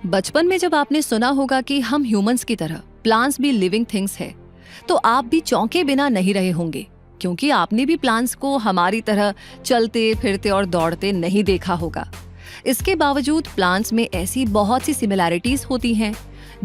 बचपन में जब आपने सुना होगा कि हम ह्यूमंस की तरह प्लांट्स भी लिविंग थिंग्स है, तो आप भी चौंके बिना नहीं रहे होंगे, क्योंकि आपने भी प्लांट्स को हमारी तरह चलते फिरते और दौड़ते नहीं देखा होगा। इसके बावजूद प्लांट्स में ऐसी बहुत सी सिमिलैरिटीज होती हैं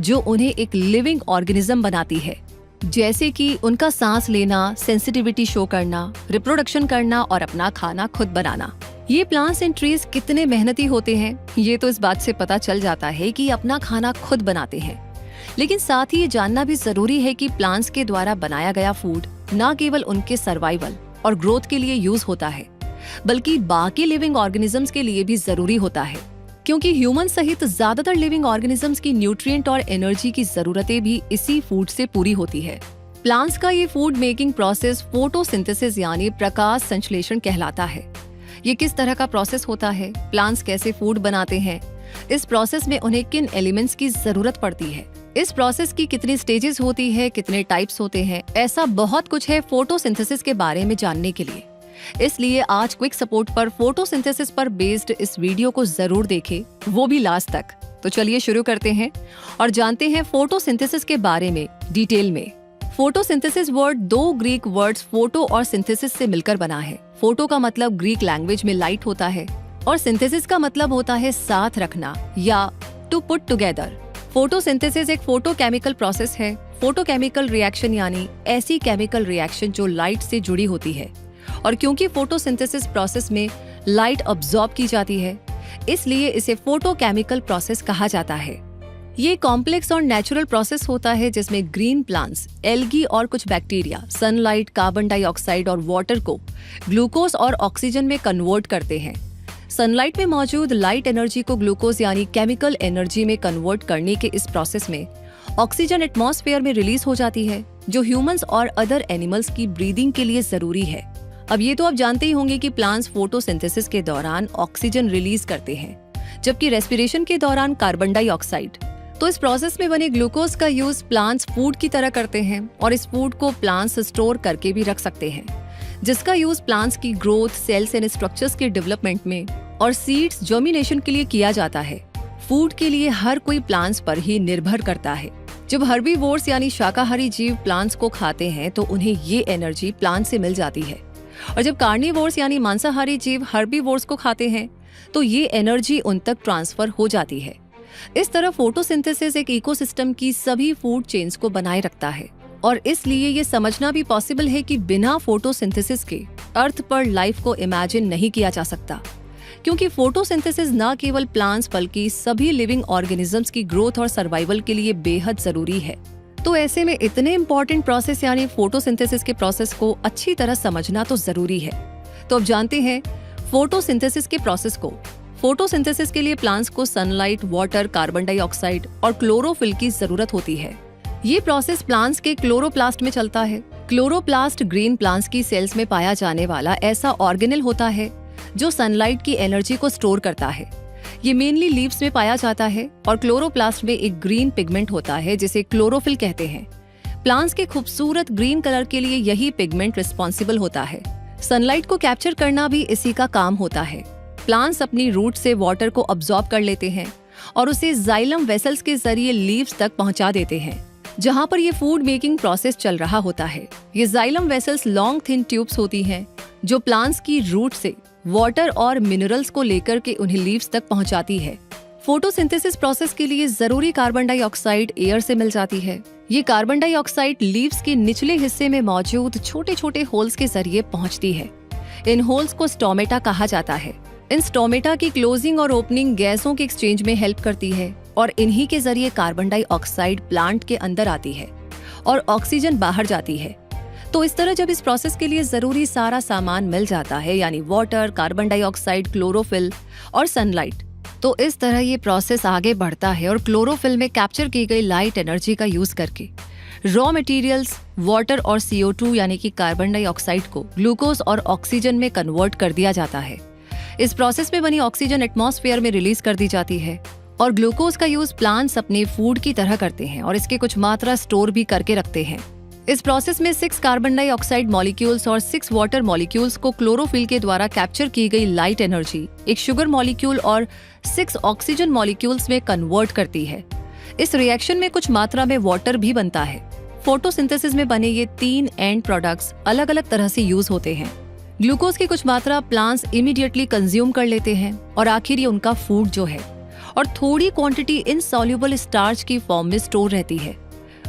जो उन्हें एक लिविंग ऑर्गेनिज्म बनाती है, जैसे कि उनका सांस लेना, सेंसिटिविटी शो करना, रिप्रोडक्शन करना और अपना खाना खुद बनाना। ये प्लांट्स एंड ट्रीज कितने मेहनती होते हैं, ये तो इस बात से पता चल जाता है कि अपना खाना खुद बनाते हैं। लेकिन साथ ही ये जानना भी जरूरी है कि प्लांट्स के द्वारा बनाया गया फूड न केवल उनके सर्वाइवल और ग्रोथ के लिए यूज होता है, बल्कि बाकी लिविंग ऑर्गेनिजम्स के लिए भी जरूरी होता है, क्योंकि ह्यूमन सहित ज्यादातर लिविंग ऑर्गेनिजम्स की न्यूट्रिएंट और एनर्जी की जरूरतें भी इसी फूड से पूरी होती है। प्लांट्स का ये फूड मेकिंग प्रोसेस फोटोसिंथेसिस यानी प्रकाश संश्लेषण कहलाता है। ये किस तरह का प्रोसेस होता है, प्लांट्स कैसे फूड बनाते हैं, इस प्रोसेस में उन्हें किन एलिमेंट्स की जरूरत पड़ती है, इस प्रोसेस की कितनी स्टेजेस होती है, कितने टाइप्स होते हैं, ऐसा बहुत कुछ है फोटोसिंथेसिस के बारे में जानने के लिए। इसलिए आज क्विक सपोर्ट पर फोटोसिंथेसिस पर बेस्ड इस वीडियो को जरूर देखें, वो भी लास्ट तक। तो चलिए शुरू करते हैं और जानते हैं फोटोसिंथेसिस के बारे में डिटेल में। फोटोसिंथेसिस वर्ड दो ग्रीक वर्ड्स फोटो और सिंथेसिस से मिलकर बना है। फोटो का मतलब ग्रीक लैंग्वेज में लाइट होता है और सिंथेसिस का मतलब होता है साथ रखना या टू पुट टुगेदर। फोटोसिंथेसिस एक फोटोकेमिकल प्रोसेस है। फोटोकेमिकल रिएक्शन यानी ऐसी केमिकल रिएक्शन जो लाइट से जुड़ी होती है, और क्योंकि फोटोसिंथेसिस प्रोसेस में लाइट अब्सॉर्ब की जाती है, इसलिए इसे फोटोकेमिकल प्रोसेस कहा जाता है। ये कॉम्प्लेक्स और नेचुरल प्रोसेस होता है जिसमें ग्रीन प्लांट्स, एल्गी और कुछ बैक्टीरिया सनलाइट, कार्बन डाइऑक्साइड और वाटर को ग्लूकोज और ऑक्सीजन में कन्वर्ट करते हैं। सनलाइट में मौजूद लाइट एनर्जी को ग्लूकोज यानी केमिकल एनर्जी में कन्वर्ट करने के इस प्रोसेस में ऑक्सीजन एटमॉस्फेयर में रिलीज हो जाती है, जो ह्यूमंस और अदर एनिमल्स की ब्रीदिंग के लिए जरूरी है। अब ये तो आप जानते ही होंगे कि प्लांट्स फोटोसिंथेसिस के दौरान ऑक्सीजन रिलीज करते हैं, जबकि रेस्पिरेशन के दौरान कार्बन डाइऑक्साइड। तो इस प्रोसेस में बने ग्लूकोज का यूज प्लांट्स फूड की तरह करते हैं और इस फूड को प्लांट्स स्टोर करके भी रख सकते हैं, जिसका यूज प्लांट्स की ग्रोथ, सेल्स एंड स्ट्रक्चर्स के डेवलपमेंट में और सीड्स जर्मिनेशन के लिए किया जाता है। फूड के लिए हर कोई प्लांट्स पर ही निर्भर करता है। जब हर्बीवोर्स यानी शाकाहारी जीव प्लांट्स को खाते हैं तो उन्हें ये एनर्जी प्लांट से मिल जाती है, और जब कार्निवोर्स यानी मांसाहारी जीव हर्बीवोर्स को खाते हैं तो ये एनर्जी उन तक ट्रांसफर हो जाती है। इस तरह फोटोसिंथेसिस एक इकोसिस्टम की सभी फूड चेन्स को बनाए रखता है, और इसलिए ये समझना भी पॉसिबल है कि बिना फोटोसिंथेसिस के अर्थ पर लाइफ को इमेजिन नहीं किया जा सकता, क्योंकि फोटोसिंथेसिस न केवल प्लांट्स बल्कि सभी लिविंग ऑर्गेनिजम्स की ग्रोथ और सर्वाइवल के लिए बेहद जरूरी है। तो ऐसे में इतने इंपॉर्टेंट प्रोसेस यानी फोटोसिंथेसिस के प्रोसेस को अच्छी तरह समझना तो जरूरी है। तो अब जानते हैं फोटोसिंथेसिस के प्रोसेस को। फोटोसिंथेसिस के लिए प्लांट्स को सनलाइट, वाटर, कार्बन डाइऑक्साइड और क्लोरोफिल की जरूरत होती है। ये प्रोसेस प्लांट्स के क्लोरोप्लास्ट में चलता है। क्लोरोप्लास्ट ग्रीन प्लांट्स की सेल्स में पाया जाने वाला ऐसा ऑर्गेनेल होता है जो सनलाइट की एनर्जी को स्टोर करता है। ये मेनली लीव्स में पाया जाता है और क्लोरोप्लास्ट में एक ग्रीन पिगमेंट होता है जिसे क्लोरोफिल कहते हैं। प्लांट्स के खूबसूरत ग्रीन कलर के लिए यही पिगमेंट रिस्पॉन्सिबल होता है। सनलाइट को कैप्चर करना भी इसी का काम होता है। प्लांट्स अपनी रूट से वाटर को अब्सॉर्ब कर लेते हैं और उसे जाइलम वेसल्स के जरिए लीव्स तक पहुंचा देते हैं, जहां पर ये फूड मेकिंग प्रोसेस चल रहा होता है। ये xylem vessels long thin tubes होती हैं जो प्लांट्स की रूट से वाटर और मिनरल्स को लेकर के उन्हें लीव्स तक पहुंचाती है। फोटोसिंथेसिस प्रोसेस के लिए जरूरी कार्बन डाइऑक्साइड एयर से मिल जाती है। ये कार्बन डाइऑक्साइड लीव्स के निचले हिस्से में मौजूद छोटे छोटे होल्स के जरिए पहुंचती है। इन होल्स को स्टोमेटा कहा जाता है। इन स्टोमेटा की क्लोजिंग और ओपनिंग गैसों के एक्सचेंज में हेल्प करती है और इन्हीं के जरिए कार्बन डाइऑक्साइड प्लांट के अंदर आती है और ऑक्सीजन बाहर जाती है। तो इस तरह जब इस प्रोसेस के लिए जरूरी सारा सामान मिल जाता है यानी वाटर, कार्बन डाइऑक्साइड, क्लोरोफिल और सनलाइट, तो इस तरह ये प्रोसेस आगे बढ़ता है और क्लोरोफिल में कैप्चर की गई लाइट एनर्जी का यूज करके रॉ मटेरियल्स वाटर और CO2 यानी कि कार्बन डाइऑक्साइड को ग्लूकोज और ऑक्सीजन में कन्वर्ट कर दिया जाता है। इस प्रोसेस में बनी ऑक्सीजन एटमॉस्फेयर में रिलीज कर दी जाती है और ग्लूकोज का यूज प्लांट्स अपने फूड की तरह करते हैं और इसकी कुछ मात्रा स्टोर भी करके रखते हैं। इस प्रोसेस में 6 कार्बन डाइऑक्साइड मॉलिक्यूल्स और 6 वाटर मॉलिक्यूल्स को क्लोरोफिल के द्वारा कैप्चर की गई लाइट एनर्जी एक शुगर मॉलिक्यूल और 6 ऑक्सीजन मॉलिक्यूल्स में कन्वर्ट करती है। इस रिएक्शन में कुछ मात्रा में वाटर भी बनता है। फोटोसिंथेसिस में बने ये 3 एंड प्रोडक्ट्स अलग अलग तरह से यूज होते हैं। ग्लूकोज की कुछ मात्रा प्लांट्स इमीडिएटली कंज्यूम कर लेते हैं और आखिर ये उनका फूड जो है, और थोड़ी क्वांटिटी इनसॉल्युबल स्टार्च की फॉर्म में स्टोर रहती है।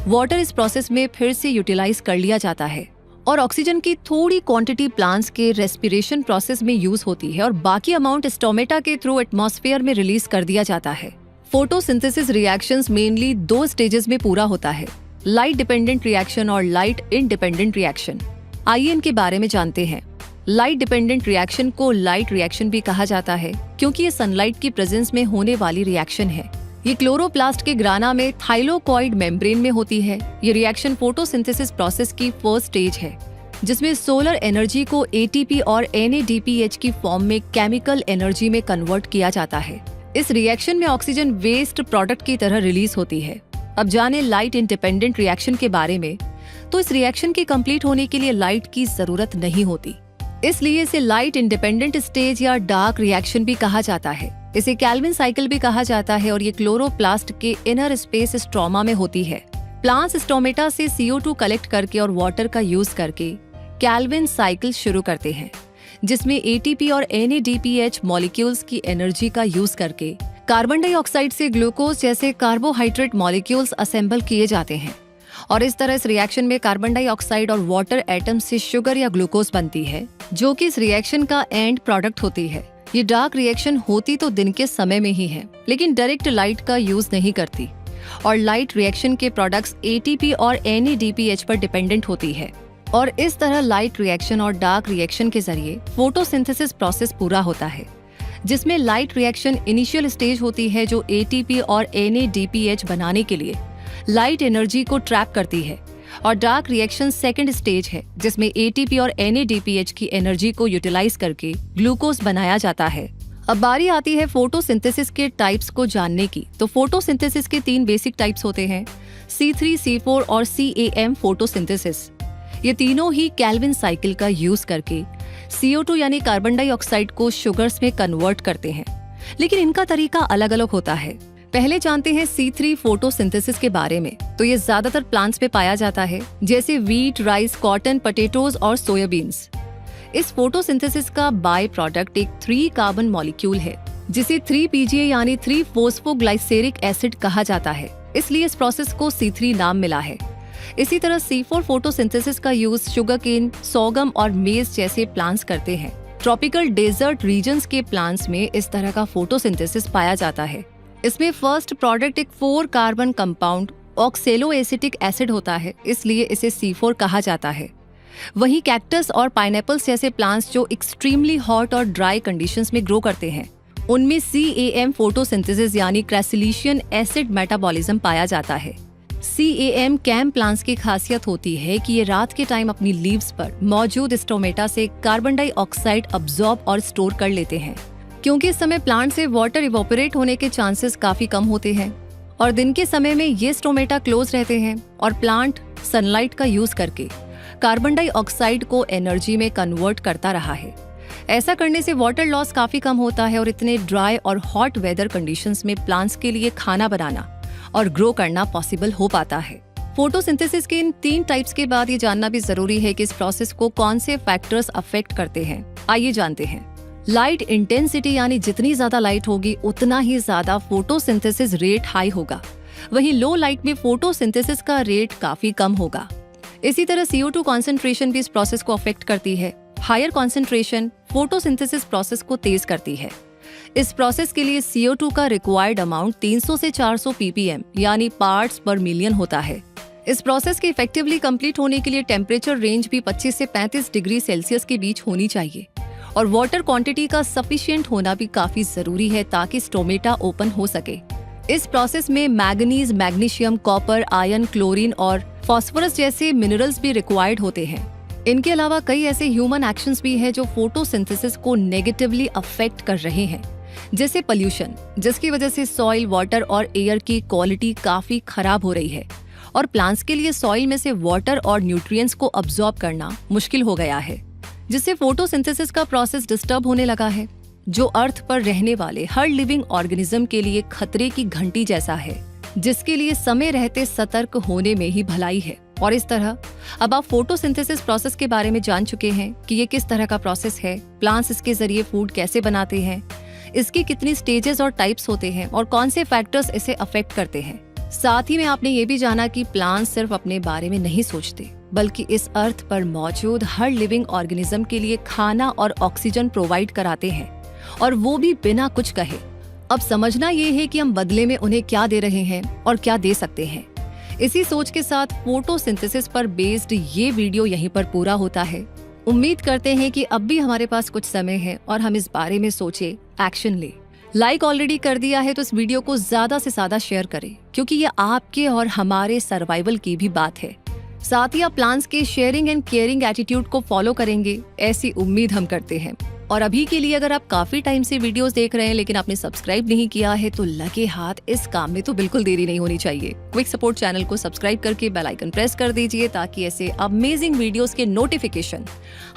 वाटर इस प्रोसेस में फिर से यूटिलाइज कर लिया जाता है और ऑक्सीजन की थोड़ी क्वांटिटी प्लांट्स के रेस्पिरेशन प्रोसेस में यूज होती है और बाकी अमाउंट स्टोमेटा के थ्रू एटमॉस्फेयर में रिलीज कर दिया जाता है। फोटोसिंथेसिस रिएक्शंस मेनली 2 स्टेजेस में पूरा होता है, लाइट डिपेंडेंट रिएक्शन और लाइट इंडिपेंडेंट रिएक्शन। आइए इनके बारे में जानते हैं। लाइट डिपेंडेंट रिएक्शन को लाइट रिएक्शन भी कहा जाता है क्योंकि ये सनलाइट की प्रेजेंस में होने वाली रिएक्शन है। ये क्लोरोप्लास्ट के ग्राना में थाइलोकॉइड मेम्ब्रेन में होती है। ये रिएक्शन फोटोसिंथेसिस प्रोसेस की फर्स्ट स्टेज है, जिसमें सोलर एनर्जी को एटीपी और NADPH की फॉर्म में केमिकल एनर्जी में कन्वर्ट किया जाता है। इस रिएक्शन में ऑक्सीजन वेस्ट प्रोडक्ट की तरह रिलीज होती है। अब जाने लाइट इंडिपेंडेंट रिएक्शन के बारे में। तो इस रिएक्शन के कंप्लीट होने के लिए लाइट की जरूरत नहीं होती, इसलिए इसे लाइट इंडिपेंडेंट स्टेज या डार्क रिएक्शन भी कहा जाता है। इसे कैल्विन साइकिल भी कहा जाता है और ये क्लोरोप्लास्ट के इनर स्पेस स्ट्रोमा में होती है। प्लांट्स स्टोमेटा से CO2 कलेक्ट करके और वाटर का यूज करके कैल्विन साइकिल शुरू करते हैं, जिसमें ATP और NADPH मॉलिक्यूल्स की एनर्जी का यूज करके कार्बन डाइऑक्साइड से ग्लूकोज जैसे कार्बोहाइड्रेट मॉलिक्यूल्स असेंबल किए जाते हैं और इस तरह इस रिएक्शन में कार्बन डाइऑक्साइड और वाटर एटम से शुगर या ग्लूकोज बनती है, जो कि इस रिएक्शन का एंड प्रोडक्ट होती है। ये डार्क रिएक्शन होती तो दिन के समय में ही है, लेकिन डायरेक्ट लाइट का यूज नहीं करती और लाइट रिएक्शन के प्रोडक्ट्स ATP और NADPH पर डिपेंडेंट होती है। और इस तरह लाइट रिएक्शन और डार्क रिएक्शन के जरिए फोटोसिंथेसिस प्रोसेस पूरा होता है, जिसमें लाइट रिएक्शन इनिशियल स्टेज होती है जो ATP और NADPH बनाने के लिए लाइट एनर्जी को ट्रैप करती है, और डार्क रिएक्शन सेकंड स्टेज है जिसमें ATP और NADPH की एनर्जी को यूटिलाइज करके ग्लूकोज बनाया जाता है। अब बारी आती है फोटोसिंथेसिस के टाइप्स को जानने की। तो फोटोसिंथेसिस के 3 बेसिक टाइप्स होते हैं, C3, C4 और CAM फोटोसिंथेसिस। ये तीनों ही कैल्विन साइकिल का यूज करके CO2 यानी कार्बन डाइऑक्साइड को शुगर्स में कन्वर्ट करते हैं, लेकिन इनका तरीका अलग अलग होता है। पहले जानते हैं C3 फोटोसिंथेसिस के बारे में। तो ये ज्यादातर प्लांट्स पे पाया जाता है, जैसे वीट, राइस, कॉटन, पोटैटोज और सोयाबीन्स। इस फोटोसिंथेसिस का बाय प्रोडक्ट एक 3 कार्बन मॉलिक्यूल है, जिसे 3-PGA यानी 3-फोस्फोग्लाइसेरिक एसिड कहा जाता है, इसलिए इस प्रोसेस को C3 नाम मिला है। इसी तरह C4 फोटोसिंथेसिस का यूज शुगरकेन, सोगम और मेज जैसे प्लांट्स करते हैं। ट्रॉपिकल डेजर्ट रीजन्स के प्लांट्स में इस तरह का फोटोसिंथेसिस पाया जाता है। इसमें फर्स्ट प्रोडक्ट एक 4 कार्बन कंपाउंड ऑक्सेलोएसिटिक एसिड होता है, इसलिए इसे C4 कहा जाता है। वहीं कैक्टस और पाइनएप्पल्स जैसे प्लांट्स जो एक्सट्रीमली हॉट और ड्राई कंडीशंस में ग्रो करते हैं, उनमें CAM फोटोसिंथेसिस यानी क्रेसिलिशियन एसिड मेटाबॉलिज्म पाया जाता है। CAM प्लांट्स की खासियत होती है कि ये रात के टाइम अपनी लीव्स पर मौजूद स्टोमेटा से कार्बन डाइऑक्साइड अब्सॉर्ब और स्टोर कर लेते हैं, क्योंकि इस समय प्लांट से वाटर इवोपरेट होने के चांसेस काफी कम होते हैं और दिन के समय में ये स्टोमेटा क्लोज रहते हैं और प्लांट सनलाइट का यूज करके कार्बन डाइऑक्साइड को एनर्जी में कन्वर्ट करता रहा है। ऐसा करने से वाटर लॉस काफी कम होता है और इतने ड्राई और हॉट वेदर कंडीशंस में प्लांट्स के लिए खाना बनाना और ग्रो करना पॉसिबल हो पाता है। फोटोसिंथेसिस के इन 3 टाइप्स के बाद ये जानना भी जरूरी है कि इस प्रोसेस को कौन से फैक्टर्स अफेक्ट करते हैं। आइए जानते हैं। लाइट इंटेंसिटी यानी जितनी ज्यादा लाइट होगी उतना ही ज्यादा फोटोसिंथेसिस रेट हाई होगा, वहीं लो लाइट में फोटोसिंथेसिस का रेट काफी कम होगा। इसी तरह CO2 कॉन्सेंट्रेशन भी इस प्रोसेस को अफेक्ट करती है। हायर कॉन्सेंट्रेशन फोटोसिंथेसिस प्रोसेस को तेज करती है। इस प्रोसेस के लिए CO2 का रिक्वायर्ड अमाउंट 300 से 400 ppm यानी पार्ट्स पर मिलियन होता है। इस प्रोसेस के इफेक्टिवली कंप्लीट होने के लिए टेम्परेचर रेंज भी 25 से 35 डिग्री सेल्सियस के बीच होनी चाहिए और वाटर क्वांटिटी का सफिशिएंट होना भी काफी जरूरी है ताकि स्टोमेटा ओपन हो सके। इस प्रोसेस में manganese, magnesium, copper, iron, chlorine और फास्फोरस जैसे मिनरल्स भी रिक्वायर्ड होते हैं। इनके अलावा कई ऐसे ह्यूमन एक्शंस भी हैं जो फोटोसिंथेसिस को नेगेटिवली अफेक्ट कर रहे हैं, जैसे पोल्यूशन, जिसकी वजह से सॉइल, वाटर और एयर की क्वालिटी काफी खराब हो रही है और प्लांट्स के लिए सॉइल में से वाटर और न्यूट्रिएंट्स को अब्सॉर्ब करना मुश्किल हो गया है, जिससे फोटोसिंथेसिस का प्रोसेस डिस्टर्ब होने लगा है, जो अर्थ पर रहने वाले हर लिविंग ऑर्गेनिज्म के लिए खतरे की घंटी जैसा है, जिसके लिए समय रहते सतर्क होने में ही भलाई है। और इस तरह अब आप फोटोसिंथेसिस प्रोसेस के बारे में जान चुके हैं कि ये किस तरह का प्रोसेस है, प्लांट्स इसके जरिए फूड कैसे बनाते हैं, इसकी कितनी स्टेजेस और टाइप्स होते हैं और कौन से फैक्टर्स इसे अफेक्ट करते हैं। साथ ही में आपने ये भी जाना कि प्लांट्स सिर्फ अपने बारे में नहीं सोचते, बल्कि इस अर्थ पर मौजूद हर लिविंग ऑर्गेनिज्म के लिए खाना और ऑक्सीजन प्रोवाइड कराते हैं, और वो भी बिना कुछ कहे। अब समझना ये है कि हम बदले में उन्हें क्या दे रहे हैं और क्या दे सकते हैं। इसी सोच के साथ फोटोसिंथेसिस पर बेस्ड ये वीडियो यहीं पर पूरा होता है। उम्मीद करते हैं कि अब भी हमारे पास कुछ समय है और हम इस बारे में सोचे, एक्शन ले। लाइक ऑलरेडी कर दिया है तो इस वीडियो को ज्यादा से ज्यादा शेयर करें, क्योंकि ये आपके और हमारे सर्वाइवल की भी बात है। साथ ही आप प्लांट्स के शेयरिंग एंड केयरिंग एटीट्यूड को फॉलो करेंगे, ऐसी उम्मीद हम करते हैं। और अभी के लिए अगर आप काफी टाइम से वीडियोस देख रहे हैं लेकिन आपने सब्सक्राइब नहीं किया है तो लगे हाथ इस काम में तो बिल्कुल देरी नहीं होनी चाहिए। क्विक सपोर्ट चैनल को सब्सक्राइब करके बेल आइकन प्रेस कर दीजिए, ताकि ऐसे अमेजिंग वीडियोस के नोटिफिकेशन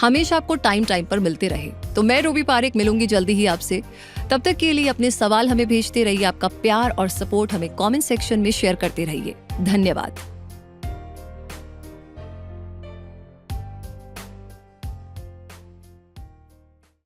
हमेशा आपको टाइम पर मिलते रहे। तो मैं रूबी पारेख मिलूंगी जल्दी ही आपसे। तब तक के लिए अपने सवाल हमें भेजते रहिए। आपका प्यार और सपोर्ट हमें कॉमेंट सेक्शन में शेयर करते रहिए। धन्यवाद।